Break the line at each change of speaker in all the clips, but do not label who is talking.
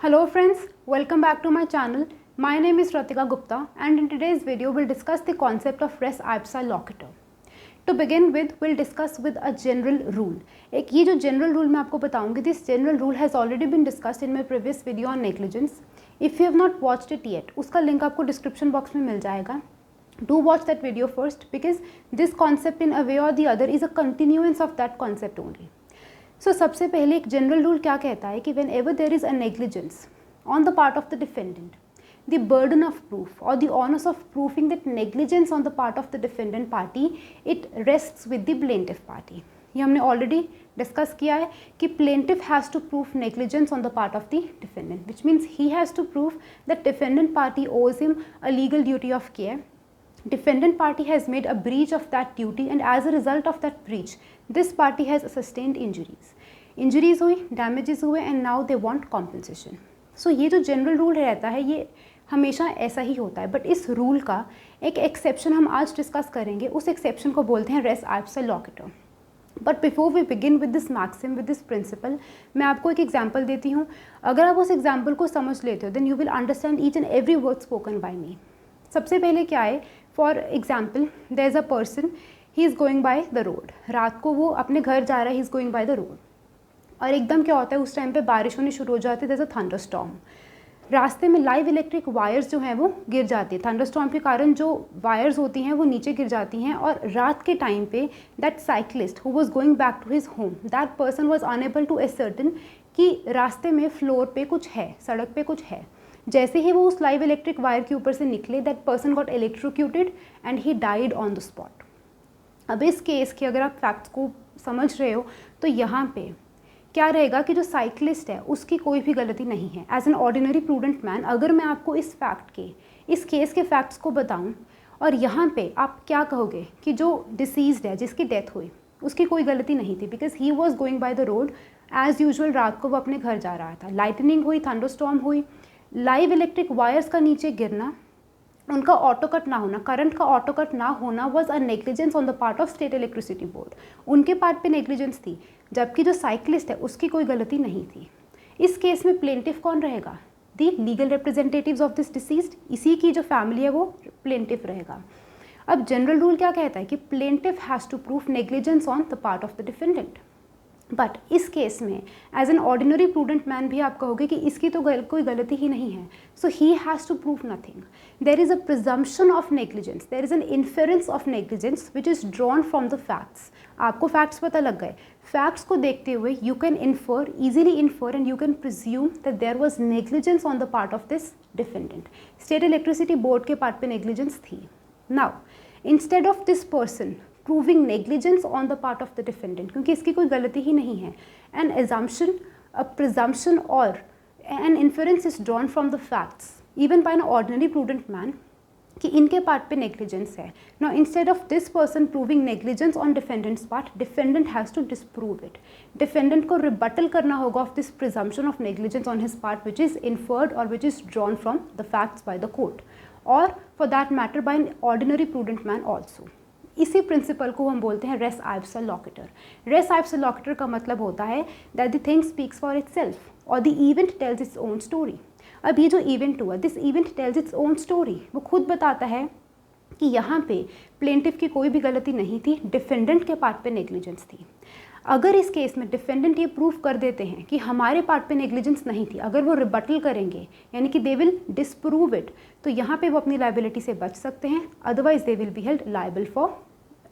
Hello friends, welcome back to my channel. My name is Ratika Gupta and in today's video we'll discuss the concept of res ipsa loquitur. To begin with, we'll discuss with a general rule. एक ये जो general rule मैं आपको बताऊंगी, this general rule has already been discussed in my previous video on negligence. If you have not watched it yet, उसका link आपको description box में मिल जाएगा. Do watch that video first because this concept in a way or the other is a continuance of that concept only. So सबसे पहले एक general rule क्या कहता है कि whenever there is a negligence on the part of the defendant, the burden of proof or the onus of proving that negligence on the part of the defendant party, it rests with the plaintiff party. ये हमने already discuss किया है कि plaintiff has to prove negligence on the part of the defendant, which means he has to prove that defendant party owes him a legal duty of care. Defendant party has made a breach of that duty and as a result of that breach, this party has sustained injuries. Injuries हुई, damages हुए and now they want compensation. So ये जो general rule रहता है ये हमेशा ऐसा ही होता है, but इस rule का एक exception हम आज discuss करेंगे. उस exception को बोलते हैं res ipsa loquitur. But before we begin with this maxim, with this principle, मैं आपको एक example देती हूँ. अगर आप उस example को समझ लेते हो, then you will understand each and every word spoken by me. सबसे पहले क्या है, for example there is a person, he is going by the road. रात को वो अपने घर जा रहा है, he is going by the road और एकदम क्या होता है उस टाइम पे बारिश होनी शुरू हो जाती है. There is a thunderstorm. रास्ते में लाइव इलेक्ट्रिक वायर्स जो हैं वो गिर जाती है. थंडरस्टॉर्म के कारण जो वायर्स होती हैं वो नीचे गिर जाती हैं और रात के टाइम पे that cyclist who was going back to his home, that person was unable to ascertain कि रास्ते में फ्लोर पे कुछ है, सड़क पे कुछ है. जैसे ही वो उस लाइव इलेक्ट्रिक वायर के ऊपर से निकले, that person got electrocuted and he died on the spot. अब इस केस के अगर आप फैक्ट्स को समझ रहे हो तो यहाँ पे क्या रहेगा कि जो साइक्लिस्ट है उसकी कोई भी गलती नहीं है. As an ordinary prudent man अगर मैं आपको इस फैक्ट के, इस केस के फैक्ट्स को बताऊँ और यहाँ पे आप क्या कहोगे कि जो डिसीज्ड है, जिसकी डेथ हुई, उसकी कोई गलती नहीं थी because he was going by the road as usual. रात को वो अपने घर जा रहा था, लाइटनिंग हुई, थंडरस्टॉर्म हुई, लाइव इलेक्ट्रिक वायर्स का नीचे गिरना, उनका ऑटो कट ना होना, करंट का ऑटो कट ना होना was a negligence on the part of state electricity board. उनके पार्ट पे नेग्लिजेंस थी, जबकि जो साइक्लिस्ट है उसकी कोई गलती नहीं थी. इस केस में प्लेंटिफ कौन रहेगा? The legal representatives of this deceased. इसी की जो फैमिली है वो प्लेंटिफ रहेगा. अब जनरल रूल क्या कहता है कि plaintiff has to prove negligence on the part of the defendant. But इस केस में as an ordinary prudent man भी आप कहोगे कि इसकी तो कोई गलती ही नहीं है. So he has to prove nothing. There is a presumption of negligence, there is an inference of negligence which is drawn from the facts. आपको फैक्ट्स पता लग गए, फैक्ट्स को देखते हुए you can infer, easily infer and you can presume that there was negligence on the part of this defendant. State electricity board के part पे negligence थी. Now instead of this person proving negligence on the part of the defendant, क्योंकि इसकी कोई गलती ही नहीं है, an assumption, a presumption or an inference is drawn from the facts even by an ordinary prudent man कि इनके part पे negligence है. Now instead of this person proving negligence on defendant's part, defendant has to disprove it. Defendant को rebuttal करना होगा of this presumption of negligence on his part which is inferred or which is drawn from the facts by the court or for that matter by an ordinary prudent man also. इसी principal को हम बोलते हैं race ipsa लॉकिटर. Race ipsa लॉकिटर का मतलब होता है that the thing speaks for itself और the event tells its own story. अब ये जो इवेंट हुआ, this event tells its own story, वो खुद बताता है कि यहाँ पे प्लेंटिफ की कोई भी गलती नहीं थी, डिफेंडेंट के पार्ट पे नेग्लिजेंस थी. अगर इस केस में डिफेंडेंट ये प्रूव कर देते हैं कि हमारे पार्ट पे नेग्लिजेंस नहीं थी, अगर वो रिबटल करेंगे यानी कि दे विल डिसप्रूव इट, तो यहाँ पे वो अपनी लाइबिलिटी से बच सकते हैं. Otherwise they will be held liable for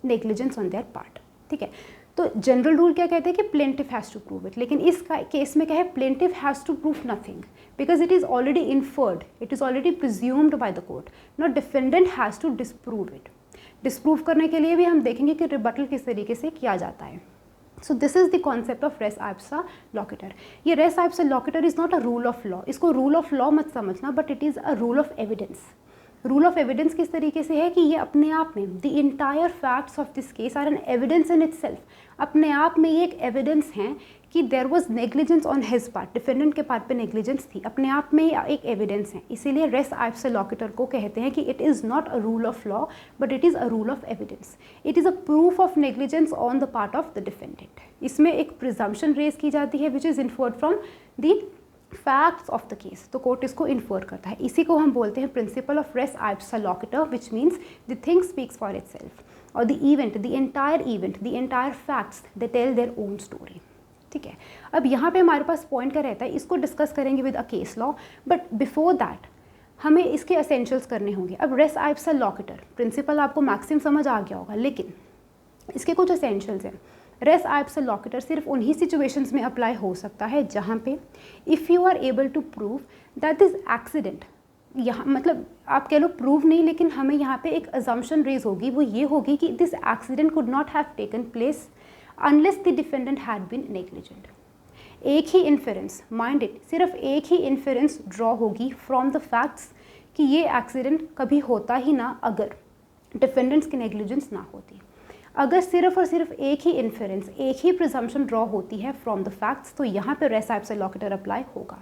negligence on their part. ठीक है, तो जनरल रूल क्या कहते हैं कि plaintiff has to prove it. लेकिन इस केस में क्या है, plaintiff has to prove nothing because it is already inferred, it is already presumed by the court. Not defendant has to disprove it. Disprove करने के लिए भी हम देखेंगे कि रिबटल किस तरीके से किया जाता है. So this is the concept of res ipsa loquitur. ये res ipsa loquitur is not a rule of law. इसको रूल ऑफ लॉ मत समझना, but it is a rule of evidence. Rule of evidence किस तरीके से है कि ये अपने आप में the entire facts of this case are an evidence in itself. अपने आप में ये एक एविडेंस है कि there was negligence on his part, defendant के पार्ट पे नेग्लिजेंस थी, अपने आप में एक एविडेंस है. इसीलिए रेस आइप्सा लॉकिटर को कहते हैं कि it is not a rule of law but it is a rule of evidence. It is a proof of negligence on the part of the defendant. इसमें एक प्रिजम्पशन रेज की जाती है which is inferred from the facts of the case, तो court इसको infer करता है। इसी को हम बोलते हैं principle of res ipsa loquitur, which means the thing speaks for itself, और the event, the entire facts they tell their own story. ठीक है, अब यहाँ पे हमारे पास पॉइंट क्या रहता है, इसको डिस्कस करेंगे with a case law, but before that हमें इसके एसेंशियल्स करने होंगे। अब रेस आइप्सा लॉकेटर प्रिंसिपल आपको मैक्सिमम समझ आ गया होगा, लेकिन इसके कुछ एसेंशियल्स हैं। रेस आइप्सा लॉकेटर सिर्फ उन्हीं सिचुएशंस में अप्लाई हो सकता है जहाँ पे if you are able to prove that this accident, यहाँ मतलब आप कह लो प्रूव नहीं, लेकिन हमें यहाँ पे एक अजम्पशन रेज होगी, वो ये होगी कि this accident could not have taken place unless the defendant had been negligent. एक ही इन्फेरेंस, माइंड इट, सिर्फ एक ही इन्फेरेंस ड्रॉ होगी फ्रॉम द फैक्ट्स कि ये एक्सीडेंट कभी होता ही ना अगर डिफेंडेंट्स की नेग्लिजेंस ना होती। अगर सिर्फ और सिर्फ एक ही इन्फेरेंस, एक ही प्रिजम्पशन ड्रॉ होती है फ्रॉम द फैक्ट्स, तो यहाँ पे रेस आइप्सा लॉकेटर अप्लाई होगा।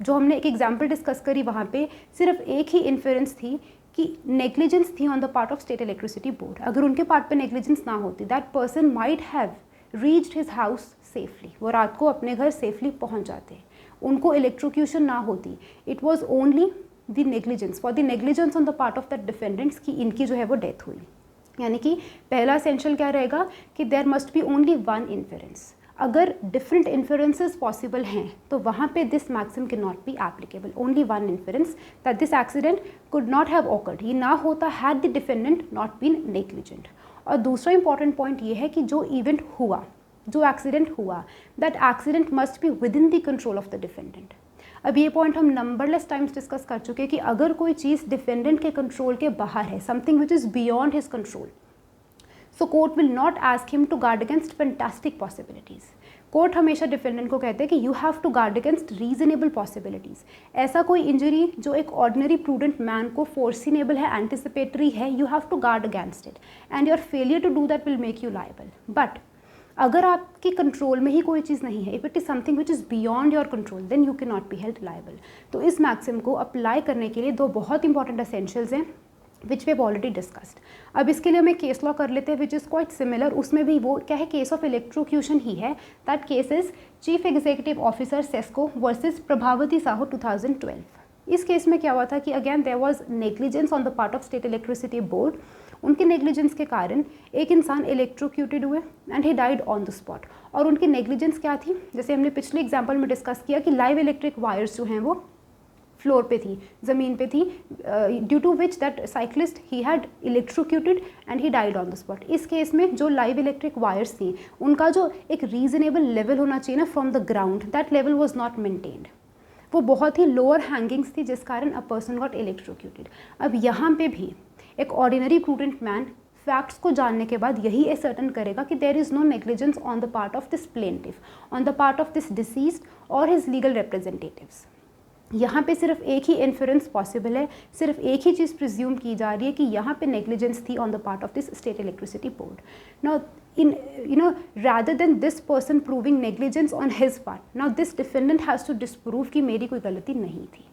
जो हमने एक एग्जाम्पल डिस्कस करी, वहाँ पे सिर्फ एक ही इन्फेरेंस थी कि नेग्लिजेंस थी on the part of state electricity board. अगर उनके पार्ट पे नेग्लिजेंस ना होती, that person might have reached his house safely, वो रात को अपने घर सेफली पहुँच जाते, उनको इलेक्ट्रोक्यूशन ना होती। It was only the negligence, for the negligence on the part of that defendants की इनकी जो है वो डेथ हुई। यानी कि पहला एसेंशियल क्या रहेगा कि there must be only one inference. अगर डिफरेंट इन्फेरेंसेस पॉसिबल हैं तो वहाँ पे this maxim can not be applicable, only one inference that this accident could not have occurred, ये ना होता had the defendant not been negligent. और दूसरा इंपॉर्टेंट पॉइंट ये है कि जो इवेंट हुआ, जो एक्सीडेंट हुआ, that accident must be with in the control of the defendant. अब ये पॉइंट हम नंबरलेस टाइम्स डिस्कस कर चुके हैं कि अगर कोई चीज़ डिफेंडेंट के कंट्रोल के बाहर है, something which is beyond his control, so court will not ask him to guard against fantastic possibilities. Court हमेशा डिफेंडेंट को कहते हैं कि you have to guard against reasonable possibilities. ऐसा कोई इंजरी जो एक ऑर्डिनरी प्रूडेंट मैन को फोर्सिनेबल है, एंटिसिपेटरी है, you have to guard against it, and your failure to do that will make you liable. But अगर आपके कंट्रोल में ही कोई चीज़ नहीं है, if it is something which is beyond your control, then you can not be held liable. तो इस मैक्सिम को अप्लाई करने के लिए दो बहुत इंपॉर्टेंट एसेंशियल्स हैं which we have already discussed. अब इसके लिए हमें केस लॉ कर लेते हैं विच इज़ क्वाइट सिमिलर। उसमें भी वो क्या है, केस ऑफ इलेक्ट्रोक्यूशन ही है। That case is chief executive officer CESCO versus Prabhavati Sahu 2012। इस केस में क्या हुआ था कि again there was negligence on the part of state electricity board. उनके नेग्लिजेंस के कारण एक इंसान इलेक्ट्रोक्यूटेड हुए and he died on the spot. और उनकी नेग्लिजेंस क्या थी, जैसे हमने पिछले एग्जाम्पल में डिस्कस किया कि लाइव इलेक्ट्रिक वायर्स जो हैं वो फ्लोर पे थी, ज़मीन पे थी, due to which that cyclist he had electrocuted and he died on the spot. इस केस में जो लाइव इलेक्ट्रिक वायर्स थी, उनका जो एक रीजनेबल लेवल होना चाहिए ना from the ground, that level was not maintained. वो बहुत ही लोअर हैंगिंग्स थी जिस कारण अ पर्सन गॉट इलेक्ट्रोक्यूटेड। अब यहाँ पे भी एक ऑर्डिनरी प्रूडेंट मैन फैक्ट्स को जानने के बाद यही असर्टन करेगा कि there is no negligence on the part of this plaintiff, on the part of this deceased और हिज लीगल रिप्रेजेंटेटिव्स। यहाँ पे सिर्फ एक ही इन्फेरेंस पॉसिबल है, सिर्फ एक ही चीज़ प्रिज्यूम की जा रही है कि यहाँ पे नेग्लिजेंस थी on the part of this state electricity board. Now in rather than this person proving negligence on his part, now this defendant has to disprove कि मेरी कोई गलती नहीं थी,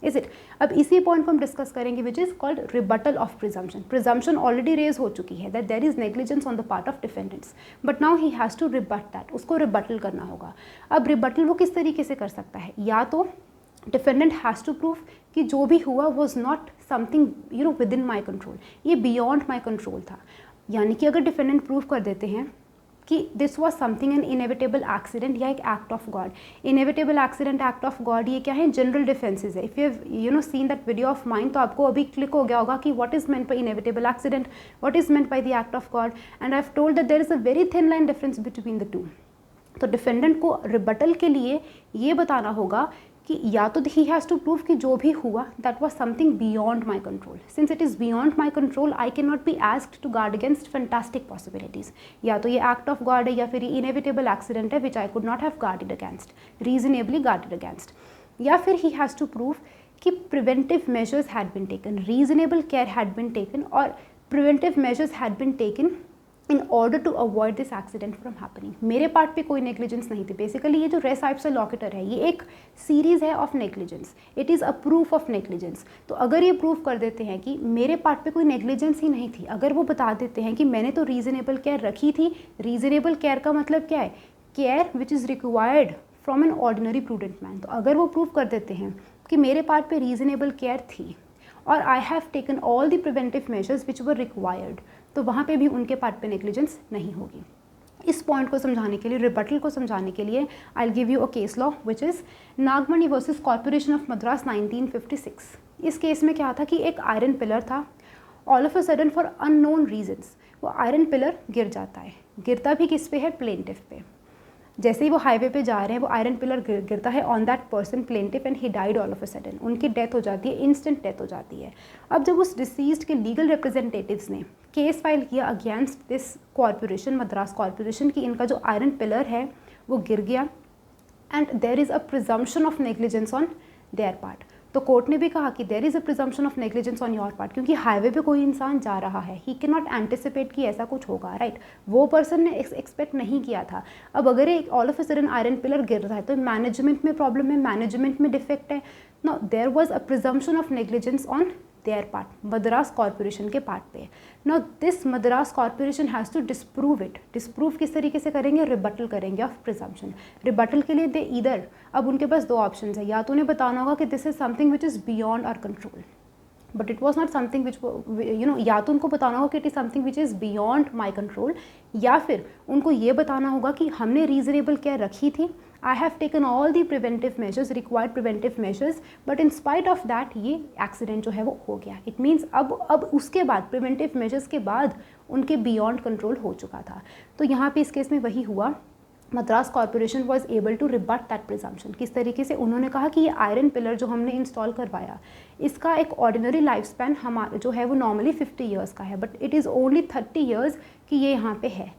is it? अब इसी पॉइंट को हम डिस्कस करेंगे which is called rebuttal of presumption. Presumption already raise हो चुकी है that there is negligence on the part of defendants, but now he has to rebut that, उसको रिबटल करना होगा। अब रिबटल वो किस तरीके से कर सकता है, या तो डिफेंडेंट हैज़ टू प्रूव कि जो भी हुआ was not something with in my control, ये बियॉन्ड माई कंट्रोल था। यानी कि अगर डिफेंडेंट प्रूव कर देते हैं कि this was something an inevitable accident या एक act of God. Inevitable accident, act of God, ये क्या है, जनरल डिफेंसेस है। If you seen that video of mine, तो आपको अभी क्लिक हो गया होगा कि what is meant by inevitable accident, what is meant by the act of God, and I have told that there is a very thin line difference between the to. तो defendant को rebuttal के लिए ये बताना होगा कि या तो ही हैज़ टू प्रूव कि जो भी हुआ that was something beyond my control. Since it is beyond my control, I can not be asked to guard against fantastic possibilities. या तो ये एक्ट ऑफ गॉड है या फिर ये इनएविटेबल एक्सीडेंट है which I could not have guarded against, reasonably guarded against. या फिर ही हैज़ टू प्रूव कि preventive measures had been taken, reasonable care had been taken, और preventive measures had been taken in order to avoid this accident from happening. मेरे part पे कोई negligence नहीं थी। Basically ये जो रेस आइप्सा लॉकेटर है, ये एक सीरीज़ है of negligence, it is a proof of negligence. तो अगर ये प्रूफ कर देते हैं कि मेरे पार्ट पे कोई नेग्लिजेंस ही नहीं थी, अगर वो बता देते हैं कि मैंने तो रीजनेबल केयर रखी थी, रीजनेबल केयर का मतलब क्या है, care which is required from N ordinary prudent man. तो अगर वो प्रूव कर देते हैं कि मेरे पार्ट पे रीजनेबल केयर थी और I have taken all the preventive measures which were required, तो वहाँ पे भी उनके पार्ट पे नेग्लिजेंस नहीं होगी। इस पॉइंट को समझाने के लिए, रिबटल को समझाने के लिए, I will give you a case law which is Nagamani versus corporation of Madras 1956। इस केस में क्या था कि एक आयरन पिलर था, all of a sudden for unknown reasons वो आयरन पिलर गिर जाता है। गिरता भी किस पे है? प्लेंटिफ पे। जैसे ही वो हाईवे पे जा रहे हैं वो आयरन पिलर गिरता है on that person plaintiff and he died all of a sudden. उनकी डेथ हो जाती है, इंस्टेंट डेथ हो जाती है। अब जब उस डिसीज्ड के लीगल रिप्रेजेंटेटिव्स ने केस फाइल किया against this corporation, Madras corporation, की इनका जो आयरन पिलर है वो गिर गया and there is a presumption of negligence on their part. तो कोर्ट ने भी कहा कि there is a presumption of negligence on your part, क्योंकि हाईवे पे कोई इंसान जा रहा है, ही कैन नॉट एंटिसिपेट कि ऐसा कुछ होगा, राइट। वो पर्सन ने एक्सपेक्ट नहीं किया था। अब अगर एक all of a sudden iron pillar गिर रहा है तो मैनेजमेंट में प्रॉब्लम है, मैनेजमेंट में डिफेक्ट है। No, there was a presumption of negligence on their part, Madras corporation के पार्ट पे। Now this Madras corporation has to disprove it. Disprove किस तरीके से करेंगे? रिबटल करेंगे ऑफ प्रिजम्पशन। रिबटल के लिए दे ईदर, अब उनके पास दो ऑप्शन है, या तो उन्हें बताना होगा कि this is something which is beyond our control, but it was not something which या तो उनको बताना होगा कि it is something which is beyond my control, या फिर उनको ये बताना होगा कि हमने रीजनेबल केयर रखी थी, I have taken all the preventive measures, required preventive measures, but in spite of that ये एक्सीडेंट जो है वो हो गया। It means अब उसके बाद preventive measures के बाद उनके beyond control हो चुका था। तो यहाँ पे इस केस में वही हुआ, Madras corporation was able to rebut that presumption. किस तरीके से? उन्होंने कहा कि ये आयरन पिलर जो हमने इंस्टॉल करवाया इसका एक ऑर्डिनरी लाइफ स्पैन हमारा जो है वो नॉर्मली 50 ईयर्स का है, but it is only 30 years कि ये यहाँ पे है।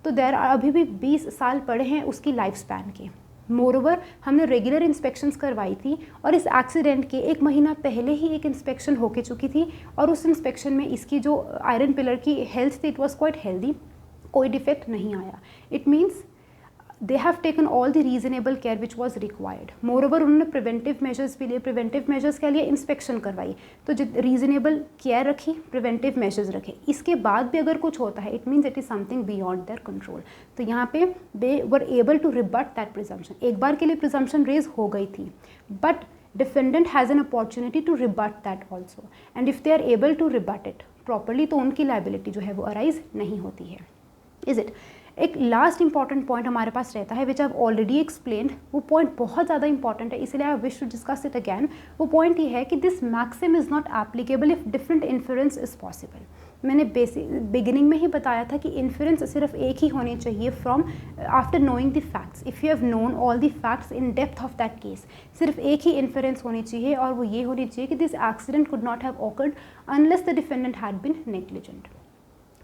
तो देर अभी भी 20 साल पड़े हैं उसकी लाइफ स्पैन के। मोरओवर हमने रेगुलर इंस्पेक्शंस करवाई थी और इस एक्सीडेंट के 1 महीना पहले ही एक इंस्पेक्शन होके चुकी थी और उस इंस्पेक्शन में इसकी जो आयरन पिलर की हेल्थ थी इट वॉज क्वाइट हेल्दी, कोई डिफेक्ट नहीं आया। It means they have taken all the reasonable care which was required. Moreover उन्होंने प्रिवेंटिव मेजर्स भी लिए, प्रिवेंटिव मेजर्स के लिए इंस्पेक्शन करवाई, तो रीजनेबल केयर रखी, प्रिवेंटिव मेजर्स रखे। इसके बाद भी अगर कुछ होता है it means it is something beyond their control. तो यहाँ पे दे were able to rebut that presumption. एक बार के लिए प्रिजम्पशन रेज हो गई थी, but defendant has an opportunity to rebut that also, and if they are able to rebut it properly तो उनकी लाइबिलिटी जो है वो अराइज नहीं होती है। Is it? एक लास्ट इंपॉर्टेंट पॉइंट हमारे पास रहता है विच आई ऑलरेडी एक्सप्लेन्ड। वो पॉइंट बहुत ज़्यादा इंपॉर्टेंट है, इसलिए I wish to discuss it again. वो पॉइंट ये है कि this maxim is not applicable if different inference is possible. मैंने बिगिनिंग में ही बताया था कि इन्फ्रेंस सिर्फ एक ही होनी चाहिए from after knowing the facts. If you have known all the facts in depth of that case, सिर्फ एक ही इन्फ्रेंस होनी चाहिए और वो ये होनी चाहिए कि this accident could not have occurred unless the defendant had been negligent.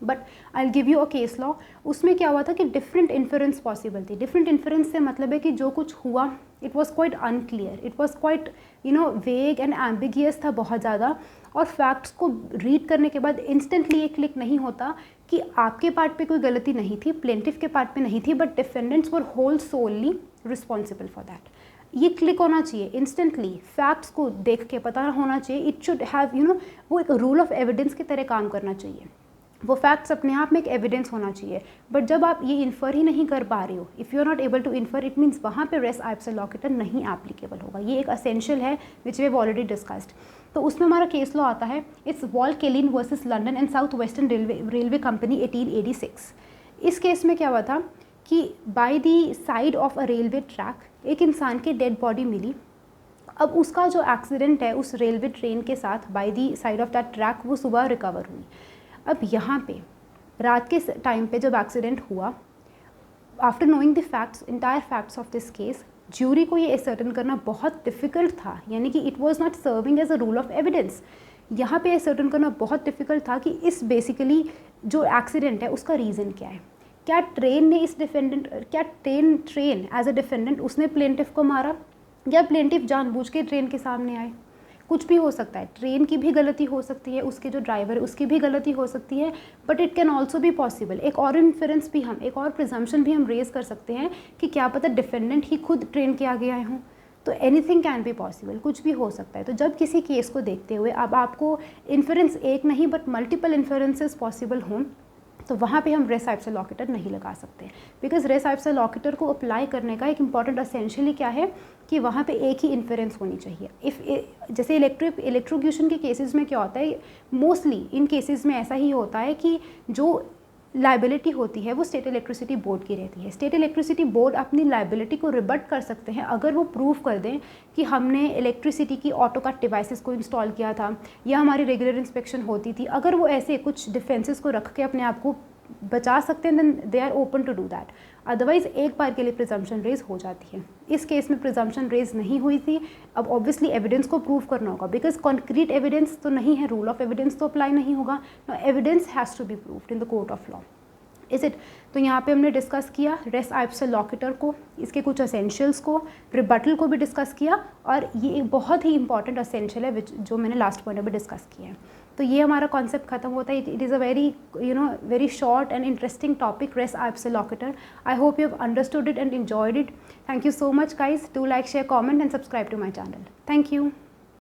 But I will give you a case law. उसमें क्या हुआ था कि डिफरेंट इन्फ्रेंस पॉसिबल थी। डिफरेंट इन्फ्रेंस से मतलब है कि जो कुछ हुआ it was quite unclear, it was quite vague and ambiguous था बहुत ज़्यादा, और फैक्ट्स को रीड करने के बाद इंस्टेंटली ये क्लिक नहीं होता कि आपके पार्ट पे कोई गलती नहीं थी, प्लेंटिफ के पार्ट पे नहीं थी, but defendants were whole solely responsible for that. ये क्लिक होना चाहिए इंस्टेंटली, फैक्ट्स को देख के पता होना चाहिए। इट शुड हैव वो एक रूल ऑफ एविडेंस की तरह काम करना चाहिए। वो फैक्ट्स अपने आप में एक एविडेंस होना चाहिए, बट जब आप ये इन्फर ही नहीं कर पा रहे हो, if you are not able to infer, it means वहाँ पे रेस आइप्सिस लॉकेटर नहीं एप्लीकेबल होगा। ये एक असेंशियल है which we have already discussed. तो उसमें हमारा केस लॉ आता है, it's Wakelin versus London and South Western railway company 1886। इस केस में क्या हुआ था कि by the side of a railway track एक इंसान की डेड बॉडी मिली। अब उसका जो एक्सीडेंट है उस रेलवे ट्रेन के साथ bye the side of that track वो सुबह रिकवर हुई। अब यहाँ पे रात के टाइम पे जब एक्सीडेंट हुआ, after knowing the facts, entire facts of this case, jury को ये एसर्टन करना बहुत डिफ़िकल्ट था, यानी कि it was not serving as a rule of evidence. यहाँ पे एसर्टन करना बहुत डिफ़िकल्ट था कि इस बेसिकली जो एक्सीडेंट है उसका रीज़न क्या है। क्या ट्रेन ने इस डिफेंडेंट, क्या ट्रेन एज अ डिफेंडेंट उसने प्लेंटिफ को मारा, या प्लेंटिफ जानबूझ के ट्रेन के सामने आए? कुछ भी हो सकता है, ट्रेन की भी गलती हो सकती है, उसके जो ड्राइवर है उसकी भी गलती हो सकती है, but it can also be possible. एक और इन्फरेंस भी हम, एक और प्रिजम्पशन भी हम रेज कर सकते हैं कि क्या पता डिफेंडेंट ही खुद ट्रेन के आगे आए हों। तो एनीथिंग कैन बी पॉसिबल, कुछ भी हो सकता है। तो जब किसी केस को देखते हुए अब आपको इन्फरेंस एक नहीं बट मल्टीपल इन्फरेंसेस पॉसिबल हों, तो वहाँ पे हम रेस आइप्सिलॉ लॉकेटर नहीं लगा सकते, बिकॉज रेस आइप्सिलॉ लॉकेटर को अप्लाई करने का एक इंपॉर्टेंट असेंशियली क्या है कि वहाँ पे एक ही इन्फेरेंस होनी चाहिए। जैसे इलेक्ट्रोक्यूशन के केसेस में क्या होता है, मोस्टली इन केसेस में ऐसा ही होता है कि जो लाइबिलिटी होती है वो स्टेट इलेक्ट्रिसिटी बोर्ड की रहती है। स्टेट इलेक्ट्रिसिटी बोर्ड अपनी लाइबिलिटी को रिबट कर सकते हैं अगर वो प्रूव कर दें कि हमने इलेक्ट्रिसिटी की ऑटो कट डिवाइसेस को इंस्टॉल किया था या हमारी रेगुलर इंस्पेक्शन होती थी। अगर वो ऐसे कुछ डिफेंसेस को रख के अपने आप को बचा सकते हैं then they are open to do that. Otherwise एक बार के लिए प्रिजम्पशन रेज हो जाती है। इस केस में प्रिजम्पशन रेज नहीं हुई थी। अब ऑब्वियसली एविडेंस को प्रूव करना होगा, बिकॉज कॉन्क्रीट एविडेंस तो नहीं है, रूल ऑफ एविडेंस तो अप्लाई नहीं होगा। Evidence has to be proved in the court of law, is it. तो यहाँ पे हमने डिस्कस किया रेस आइप्सिलॉ लॉकेटर को, इसके कुछ असेंशियल्स को, रिबटल को भी डिस्कस किया, और ये एक बहुत ही इंपॉर्टेंट असेंशियल है जो मैंने लास्ट पॉइंट में डिस्कस किया है। तो ये हमारा कॉन्सेप्ट खत्म होता है। It is a very short and interesting topic, res ipsa loquitur. I hope you have understood it and enjoyed it. Thank you so much guys. Do like, share, comment and subscribe to my channel. Thank you.